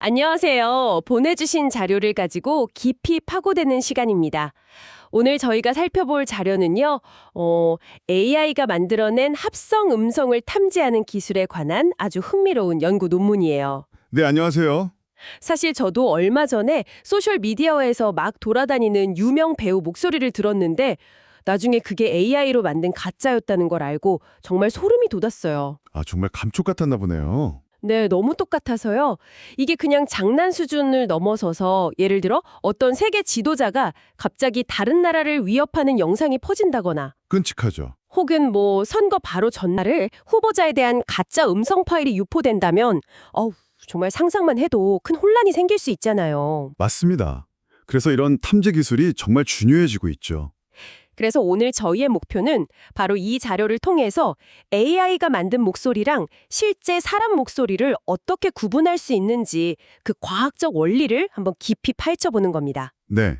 안녕하세요. 보내주신 자료를 가지고 깊이 파고드는 시간입니다. 오늘 저희가 살펴볼 자료는요, AI가 만들어낸 합성 음성을 탐지하는 기술에 관한 아주 흥미로운 연구 논문이에요. 네, 안녕하세요. 사실 저도 얼마 전에 소셜미디어에서 막 돌아다니는 유명 배우 목소리를 들었는데, 나중에 그게 AI로 만든 가짜였다는 걸 알고 정말 소름이 돋았어요. 정말 감쪽 같았나 보네요. 네, 너무 똑같아서요. 이게 그냥 장난 수준을 넘어서서 예를 들어 어떤 세계 지도자가 갑자기 다른 나라를 위협하는 영상이 퍼진다거나 끔찍하죠. 혹은 선거 바로 전날을 후보자에 대한 가짜 음성 파일이 유포된다면 정말 상상만 해도 큰 혼란이 생길 수 있잖아요. 맞습니다. 그래서 이런 탐지 기술이 정말 중요해지고 있죠. 그래서 오늘 저희의 목표는 바로 이 자료를 통해서 AI가 만든 목소리랑 실제 사람 목소리를 어떻게 구분할 수 있는지 그 과학적 원리를 한번 깊이 파헤쳐보는 겁니다. 네,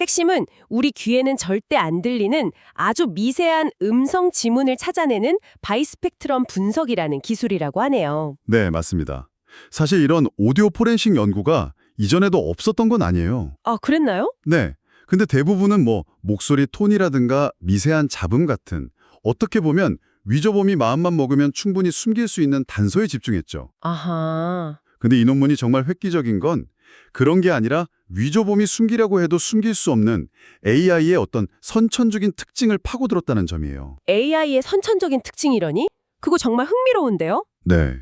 핵심은 우리 귀에는 절대 안 들리는 아주 미세한 음성 지문을 찾아내는 바이스펙트럼 분석이라는 기술이라고 하네요. 네, 맞습니다. 사실 이런 오디오 포렌식 연구가 이전에도 없었던 건 아니에요. 아, 그랬나요? 네, 근데 대부분은 목소리 톤이라든가 미세한 잡음 같은 어떻게 보면 위조범이 마음만 먹으면 충분히 숨길 수 있는 단서에 집중했죠. 아하. 근데 이 논문이 정말 획기적인 건 그런 게 아니라 위조범이 숨기려고 해도 숨길 수 없는 AI의 어떤 선천적인 특징을 파고들었다는 점이에요. AI의 선천적인 특징이라니? 그거 정말 흥미로운데요? 네.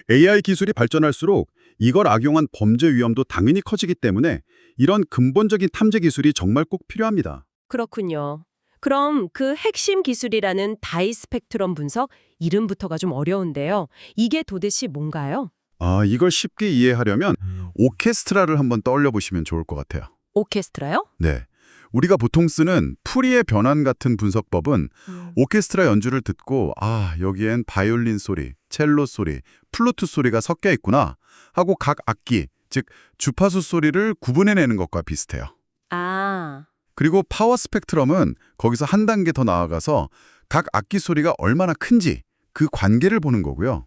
AI 기술이 발전할수록 이걸 악용한 범죄 위험도 당연히 커지기 때문에 이런 근본적인 탐지 기술이 정말 꼭 필요합니다. 그렇군요. 그럼 그 핵심 기술이라는 다이스펙트럼 분석, 이름부터가 좀 어려운데요. 이게 도대체 뭔가요? 이걸 쉽게 이해하려면 오케스트라를 한번 떠올려 보시면 좋을 것 같아요. 오케스트라요? 네. 우리가 보통 쓰는 풀이의 변환 같은 분석법은 오케스트라 연주를 듣고 여기엔 바이올린 소리, 첼로 소리, 플루트 소리가 섞여 있구나 하고 각 악기, 즉 주파수 소리를 구분해내는 것과 비슷해요. 아, 그리고 파워 스펙트럼은 거기서 한 단계 더 나아가서 각 악기 소리가 얼마나 큰지 그 관계를 보는 거고요.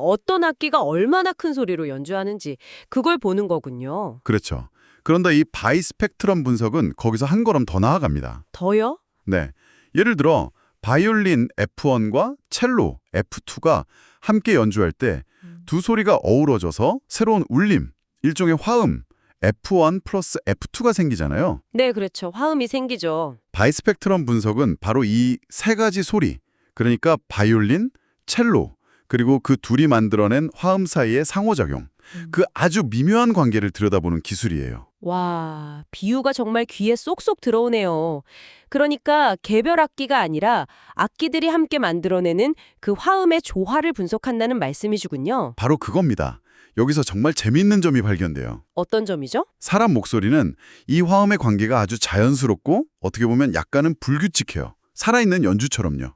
어떤 악기가 얼마나 큰 소리로 연주하는지 그걸 보는 거군요. 그렇죠. 그런데 이 바이 스펙트럼 분석은 거기서 한 걸음 더 나아갑니다. 더요? 네. 예를 들어 바이올린 F1과 첼로 F2가 함께 연주할 때 두 소리가 어우러져서 새로운 울림, 일종의 화음 F1 플러스 F2가 생기잖아요. 네, 그렇죠. 화음이 생기죠. 바이스펙트럼 분석은 바로 이 세 가지 소리, 그러니까 바이올린, 첼로, 그리고 그 둘이 만들어낸 화음 사이의 상호작용, 그 아주 미묘한 관계를 들여다보는 기술이에요. 와, 비유가 정말 귀에 쏙쏙 들어오네요. 그러니까 개별 악기가 아니라 악기들이 함께 만들어내는 그 화음의 조화를 분석한다는 말씀이시군요. 바로 그겁니다. 여기서 정말 재미있는 점이 발견돼요. 어떤 점이죠? 사람 목소리는 이 화음의 관계가 아주 자연스럽고 어떻게 보면 약간은 불규칙해요. 살아있는 연주처럼요.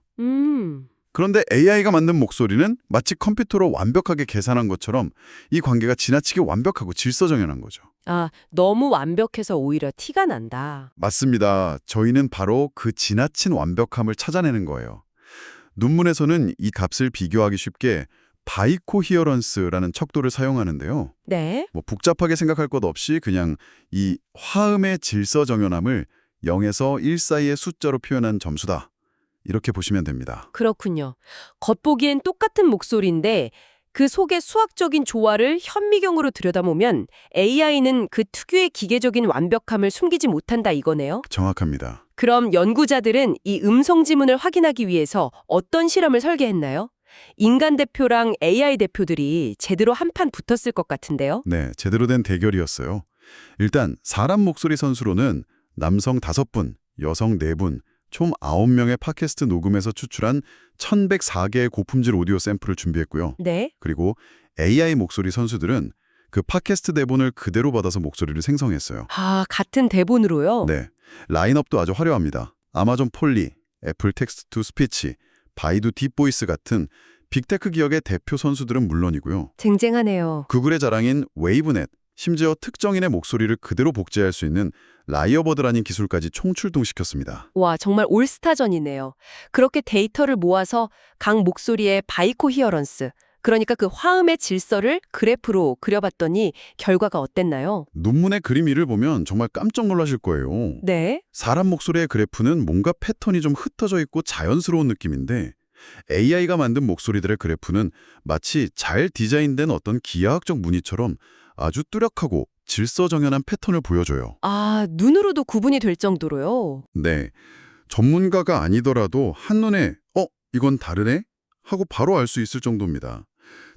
그런데 AI가 만든 목소리는 마치 컴퓨터로 완벽하게 계산한 것처럼 이 관계가 지나치게 완벽하고 질서정연한 거죠. 너무 완벽해서 오히려 티가 난다. 맞습니다. 저희는 바로 그 지나친 완벽함을 찾아내는 거예요. 논문에서는 이 값을 비교하기 쉽게 바이코히어런스라는 척도를 사용하는데요. 네. 복잡하게 생각할 것 없이 그냥 이 화음의 질서정연함을 0에서 1 사이의 숫자로 표현한 점수다. 이렇게 보시면 됩니다. 그렇군요. 겉보기엔 똑같은 목소리인데 그 속의 수학적인 조화를 현미경으로 들여다보면 AI는 그 특유의 기계적인 완벽함을 숨기지 못한다 이거네요. 정확합니다. 그럼 연구자들은 이 음성 지문을 확인하기 위해서 어떤 실험을 설계했나요? 인간 대표랑 AI 대표들이 제대로 한판 붙었을 것 같은데요. 네, 제대로 된 대결이었어요. 일단 사람 목소리 선수로는 남성 5분, 여성 4분, 총 9명의 팟캐스트 녹음에서 추출한 1104개의 고품질 오디오 샘플을 준비했고요. 네. 그리고 AI 목소리 선수들은 그 팟캐스트 대본을 그대로 받아서 목소리를 생성했어요. 같은 대본으로요? 네, 라인업도 아주 화려합니다. 아마존 폴리, 애플 텍스트 투 스피치, 바이두 딥보이스 같은 빅테크 기업의 대표 선수들은 물론이고요. 쟁쟁하네요. 구글의 자랑인 웨이브넷, 심지어 특정인의 목소리를 그대로 복제할 수 있는 라이어버드라는 기술까지 총출동시켰습니다. 와, 정말 올스타전이네요. 그렇게 데이터를 모아서 각 목소리의 바이코히어런스, 그러니까 그 화음의 질서를 그래프로 그려봤더니 결과가 어땠나요? 논문의 그림 1을 보면 정말 깜짝 놀라실 거예요. 네. 사람 목소리의 그래프는 뭔가 패턴이 좀 흩어져 있고 자연스러운 느낌인데 AI가 만든 목소리들의 그래프는 마치 잘 디자인된 어떤 기하학적 무늬처럼 아주 뚜렷하고 질서정연한 패턴을 보여줘요. 아, 눈으로도 구분이 될 정도로요. 네, 전문가가 아니더라도 한눈에 이건 다르네? 하고 바로 알 수 있을 정도입니다.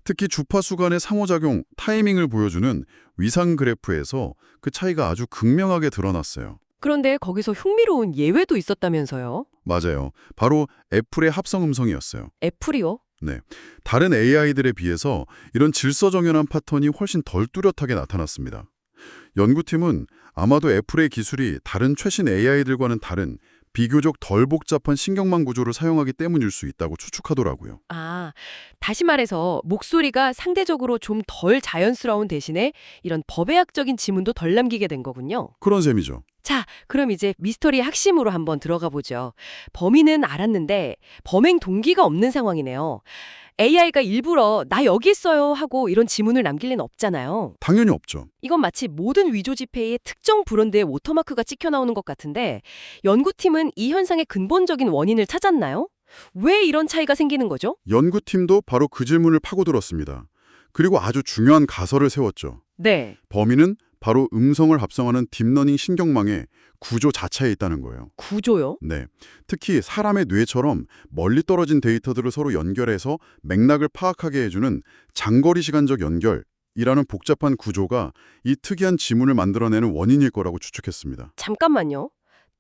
특히 주파수 간의 상호작용, 타이밍을 보여주는 위상 그래프에서 그 차이가 아주 극명하게 드러났어요. 그런데 거기서 흥미로운 예외도 있었다면서요? 맞아요. 바로 애플의 합성 음성이었어요. 애플이요? 네, 다른 AI들에 비해서 이런 질서정연한 패턴이 훨씬 덜 뚜렷하게 나타났습니다. 연구팀은 아마도 애플의 기술이 다른 최신 AI들과는 다른 비교적 덜 복잡한 신경망 구조를 사용하기 때문일 수 있다고 추측하더라고요. 아, 다시 말해서 목소리가 상대적으로 좀 덜 자연스러운 대신에 이런 법의학적인 지문도 덜 남기게 된 거군요. 그런 셈이죠. 자, 그럼 이제 미스터리의 핵심으로 한번 들어가 보죠. 범인은 알았는데 범행 동기가 없는 상황이네요. AI가 일부러 나 여기 있어요 하고 이런 지문을 남길 리는 없잖아요. 당연히 없죠. 이건 마치 모든 위조 지폐에 특정 브랜드의 워터마크가 찍혀 나오는 것 같은데 연구팀은 이 현상의 근본적인 원인을 찾았나요? 왜 이런 차이가 생기는 거죠? 연구팀도 바로 그 질문을 파고들었습니다. 그리고 아주 중요한 가설을 세웠죠. 네. 범인은 바로 음성을 합성하는 딥러닝 신경망의 구조 자체에 있다는 거예요. 구조요? 네, 특히 사람의 뇌처럼 멀리 떨어진 데이터들을 서로 연결해서 맥락을 파악하게 해주는 장거리 시간적 연결이라는 복잡한 구조가 이 특이한 지문을 만들어내는 원인일 거라고 추측했습니다. 잠깐만요.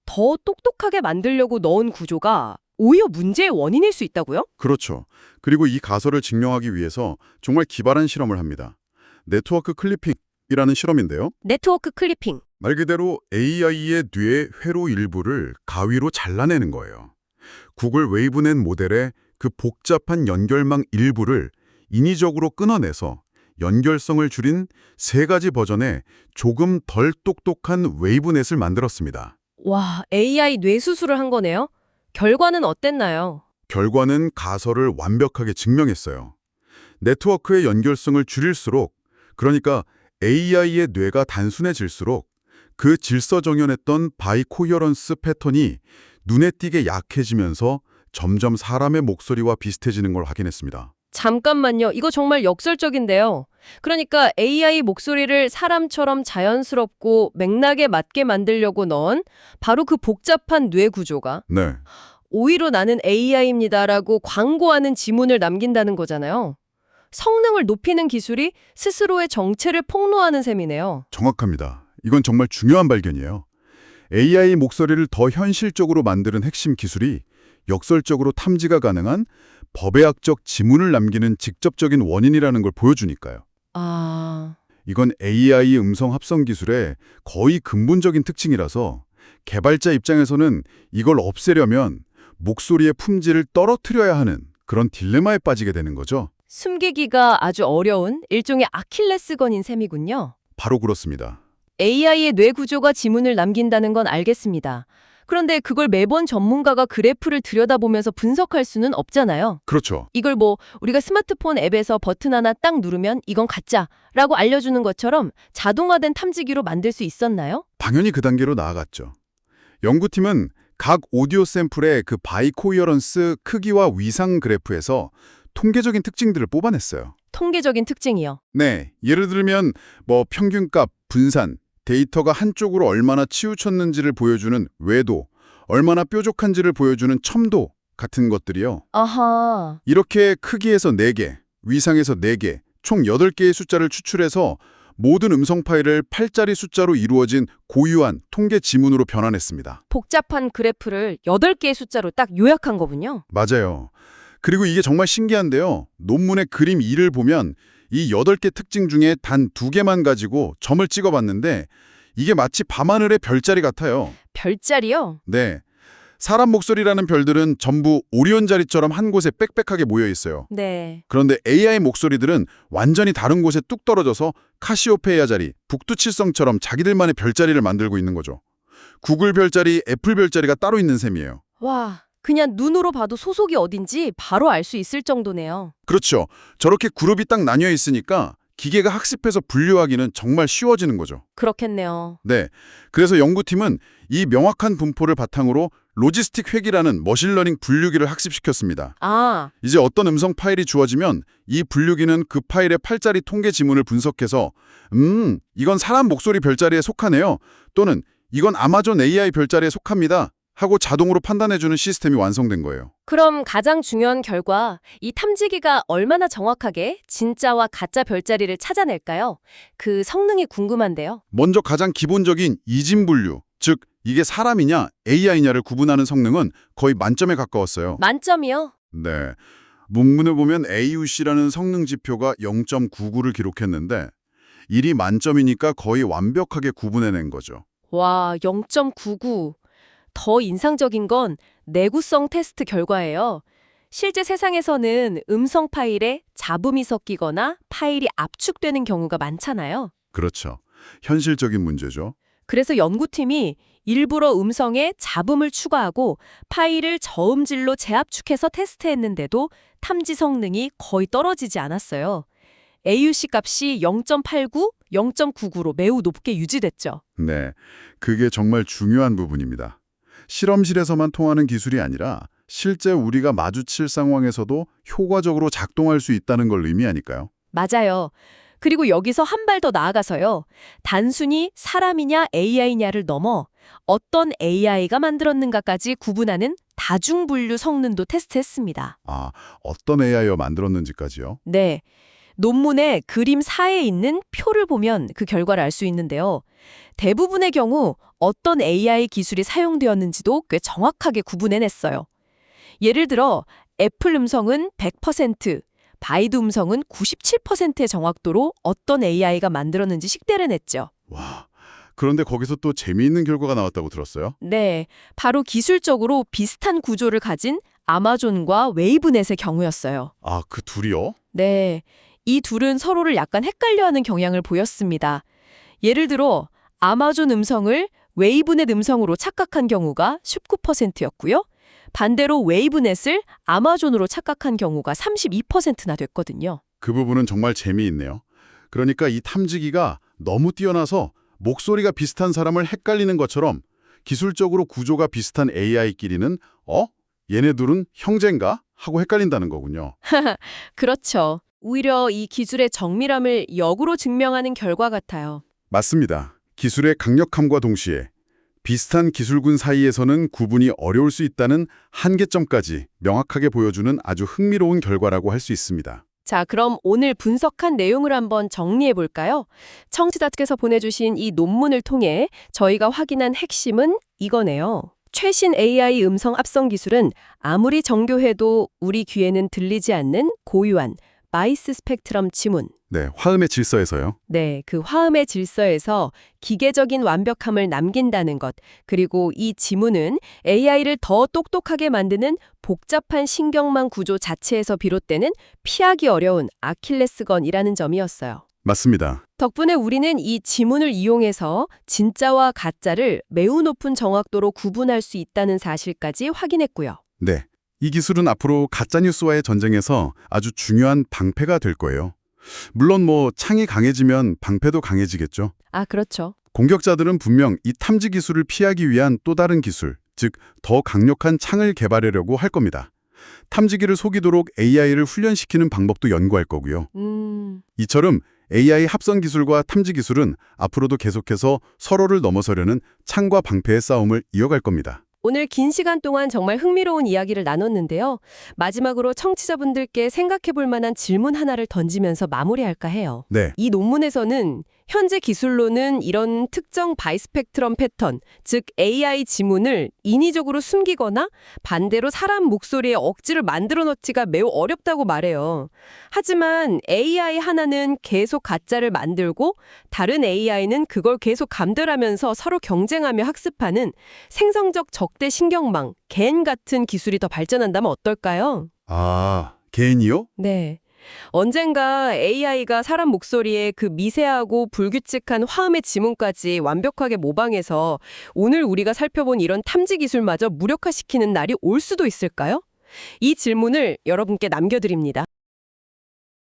더 똑똑하게 만들려고 넣은 구조가 오히려 문제의 원인일 수 있다고요? 그렇죠. 그리고 이 가설을 증명하기 위해서 정말 기발한 실험을 합니다. 네트워크 클리핑이라는 실험인데요. 네트워크 클리핑. 말 그대로 AI의 뇌 회로 일부를 가위로 잘라내는 거예요. 구글 웨이브넷 모델의 그 복잡한 연결망 일부를 인위적으로 끊어내서 연결성을 줄인 3가지 버전의 조금 덜 똑똑한 웨이브넷을 만들었습니다. 와, AI 뇌수술을 한 거네요? 결과는 어땠나요? 결과는 가설을 완벽하게 증명했어요. 네트워크의 연결성을 줄일수록, 그러니까 AI의 뇌가 단순해질수록 그 질서정연했던 바이코어런스 패턴이 눈에 띄게 약해지면서 점점 사람의 목소리와 비슷해지는 걸 확인했습니다. 잠깐만요. 이거 정말 역설적인데요. 그러니까 AI 목소리를 사람처럼 자연스럽고 맥락에 맞게 만들려고 넣은 바로 그 복잡한 뇌 구조가 네, 오히려 나는 AI입니다라고 광고하는 지문을 남긴다는 거잖아요. 성능을 높이는 기술이 스스로의 정체를 폭로하는 셈이네요. 정확합니다. 이건 정말 중요한 발견이에요. AI 목소리를 더 현실적으로 만드는 핵심 기술이 역설적으로 탐지가 가능한 법의학적 지문을 남기는 직접적인 원인이라는 걸 보여주니까요. 아, 이건 AI 음성 합성 기술의 거의 근본적인 특징이라서 개발자 입장에서는 이걸 없애려면 목소리의 품질을 떨어뜨려야 하는 그런 딜레마에 빠지게 되는 거죠. 숨기기가 아주 어려운 일종의 아킬레스건인 셈이군요. 바로 그렇습니다. AI의 뇌 구조가 지문을 남긴다는 건 알겠습니다. 그런데 그걸 매번 전문가가 그래프를 들여다보면서 분석할 수는 없잖아요. 그렇죠. 이걸 우리가 스마트폰 앱에서 버튼 하나 딱 누르면 이건 가짜라고 알려주는 것처럼 자동화된 탐지기로 만들 수 있었나요? 당연히 그 단계로 나아갔죠. 연구팀은 각 오디오 샘플의 그 바이코어런스 크기와 위상 그래프에서 통계적인 특징들을 뽑아냈어요. 통계적인 특징이요. 네, 예를 들면 평균값, 분산, 데이터가 한쪽으로 얼마나 치우쳤는지를 보여주는 외도, 얼마나 뾰족한지를 보여주는 첨도 같은 것들이요. 아하. 이렇게 크기에서 4개, 위상에서 4개, 총 8개의 숫자를 추출해서 모든 음성 파일을 8자리 숫자로 이루어진 고유한 통계 지문으로 변환했습니다. 복잡한 그래프를 8개의 숫자로 딱 요약한 거군요. 맞아요. 그리고 이게 정말 신기한데요. 논문의 그림 2를 보면 이 8개 특징 중에 단 2개만 가지고 점을 찍어봤는데 이게 마치 밤하늘의 별자리 같아요. 별자리요? 네. 사람 목소리라는 별들은 전부 오리온 자리처럼 한 곳에 빽빽하게 모여 있어요. 네. 그런데 AI 목소리들은 완전히 다른 곳에 뚝 떨어져서 카시오페이아 자리, 북두칠성처럼 자기들만의 별자리를 만들고 있는 거죠. 구글 별자리, 애플 별자리가 따로 있는 셈이에요. 와, 그냥 눈으로 봐도 소속이 어딘지 바로 알 수 있을 정도네요. 그렇죠. 저렇게 그룹이 딱 나뉘어 있으니까 기계가 학습해서 분류하기는 정말 쉬워지는 거죠. 그렇겠네요. 네. 그래서 연구팀은 이 명확한 분포를 바탕으로 로지스틱 회귀라는 머신러닝 분류기를 학습시켰습니다. 아, 이제 어떤 음성 파일이 주어지면 이 분류기는 그 파일의 팔자리 통계 지문을 분석해서 이건 사람 목소리 별자리에 속하네요. 또는 이건 아마존 AI 별자리에 속합니다. 하고 자동으로 판단해주는 시스템이 완성된 거예요. 그럼 가장 중요한 결과, 이 탐지기가 얼마나 정확하게 진짜와 가짜 별자리를 찾아낼까요? 그 성능이 궁금한데요. 먼저 가장 기본적인 이진 분류, 즉 이게 사람이냐 AI냐를 구분하는 성능은 거의 만점에 가까웠어요. 만점이요? 네. 문문을 보면 AUC라는 성능 지표가 0.99를 기록했는데 1이 만점이니까 거의 완벽하게 구분해낸 거죠. 와, 0.99. 더 인상적인 건 내구성 테스트 결과예요. 실제 세상에서는 음성 파일에 잡음이 섞이거나 파일이 압축되는 경우가 많잖아요. 그렇죠. 현실적인 문제죠. 그래서 연구팀이 일부러 음성에 잡음을 추가하고 파일을 저음질로 재압축해서 테스트했는데도 탐지 성능이 거의 떨어지지 않았어요. AUC 값이 0.89, 0.99로 매우 높게 유지됐죠. 네. 그게 정말 중요한 부분입니다. 실험실에서만 통하는 기술이 아니라 실제 우리가 마주칠 상황에서도 효과적으로 작동할 수 있다는 걸 의미하니까요. 맞아요. 그리고 여기서 한 발 더 나아가서요. 단순히 사람이냐 AI냐를 넘어 어떤 AI가 만들었는가까지 구분하는 다중분류 성능도 테스트했습니다. 아, 어떤 AI가 만들었는지까지요? 네. 논문의 그림 4에 있는 표를 보면 그 결과를 알 수 있는데요. 대부분의 경우 어떤 AI 기술이 사용되었는지도 꽤 정확하게 구분해냈어요. 예를 들어 애플 음성은 100%, 바이두 음성은 97%의 정확도로 어떤 AI가 만들었는지 식대를 냈죠. 와, 그런데 거기서 또 재미있는 결과가 나왔다고 들었어요? 네, 바로 기술적으로 비슷한 구조를 가진 아마존과 웨이브넷의 경우였어요. 아, 그 둘이요? 네, 이 둘은 서로를 약간 헷갈려하는 경향을 보였습니다. 예를 들어 아마존 음성을 웨이브넷 음성으로 착각한 경우가 19%였고요. 반대로 웨이브넷을 아마존으로 착각한 경우가 32%나 됐거든요. 그 부분은 정말 재미있네요. 그러니까 이 탐지기가 너무 뛰어나서 목소리가 비슷한 사람을 헷갈리는 것처럼 기술적으로 구조가 비슷한 AI끼리는 얘네 둘은 형제인가? 하고 헷갈린다는 거군요. 그렇죠. 오히려 이 기술의 정밀함을 역으로 증명하는 결과 같아요. 맞습니다. 기술의 강력함과 동시에 비슷한 기술군 사이에서는 구분이 어려울 수 있다는 한계점까지 명확하게 보여주는 아주 흥미로운 결과라고 할 수 있습니다. 자, 그럼 오늘 분석한 내용을 한번 정리해 볼까요? 청취자께서 보내주신 이 논문을 통해 저희가 확인한 핵심은 이거네요. 최신 AI 음성 합성 기술은 아무리 정교해도 우리 귀에는 들리지 않는 고유한 바이스 스펙트럼 지문. 네, 화음의 질서에서요. 네, 그 화음의 질서에서 기계적인 완벽함을 남긴다는 것, 그리고 이 지문은 AI를 더 똑똑하게 만드는 복잡한 신경망 구조 자체에서 비롯되는 피하기 어려운 아킬레스건이라는 점이었어요. 맞습니다. 덕분에 우리는 이 지문을 이용해서 진짜와 가짜를 매우 높은 정확도로 구분할 수 있다는 사실까지 확인했고요. 네, 이 기술은 앞으로 가짜뉴스와의 전쟁에서 아주 중요한 방패가 될 거예요. 물론 창이 강해지면 방패도 강해지겠죠. 아, 그렇죠. 공격자들은 분명 이 탐지 기술을 피하기 위한 또 다른 기술, 즉 더 강력한 창을 개발하려고 할 겁니다. 탐지기를 속이도록 AI를 훈련시키는 방법도 연구할 거고요. 이처럼 AI 합성 기술과 탐지 기술은 앞으로도 계속해서 서로를 넘어서려는 창과 방패의 싸움을 이어갈 겁니다. 오늘 긴 시간 동안 정말 흥미로운 이야기를 나눴는데요. 마지막으로 청취자분들께 생각해 볼 만한 질문 하나를 던지면서 마무리할까 해요. 네, 이 논문에서는 현재 기술로는 이런 특정 바이스펙트럼 패턴, 즉 AI 지문을 인위적으로 숨기거나 반대로 사람 목소리에 억지를 만들어 넣기가 매우 어렵다고 말해요. 하지만 AI 하나는 계속 가짜를 만들고 다른 AI는 그걸 계속 감별하면서 서로 경쟁하며 학습하는 생성적 적대 신경망, 겐 같은 기술이 더 발전한다면 어떨까요? 아, 개인이요? 네. 언젠가 AI가 사람 목소리에 그 미세하고 불규칙한 화음의 지문까지 완벽하게 모방해서 오늘 우리가 살펴본 이런 탐지 기술마저 무력화시키는 날이 올 수도 있을까요? 이 질문을 여러분께 남겨드립니다.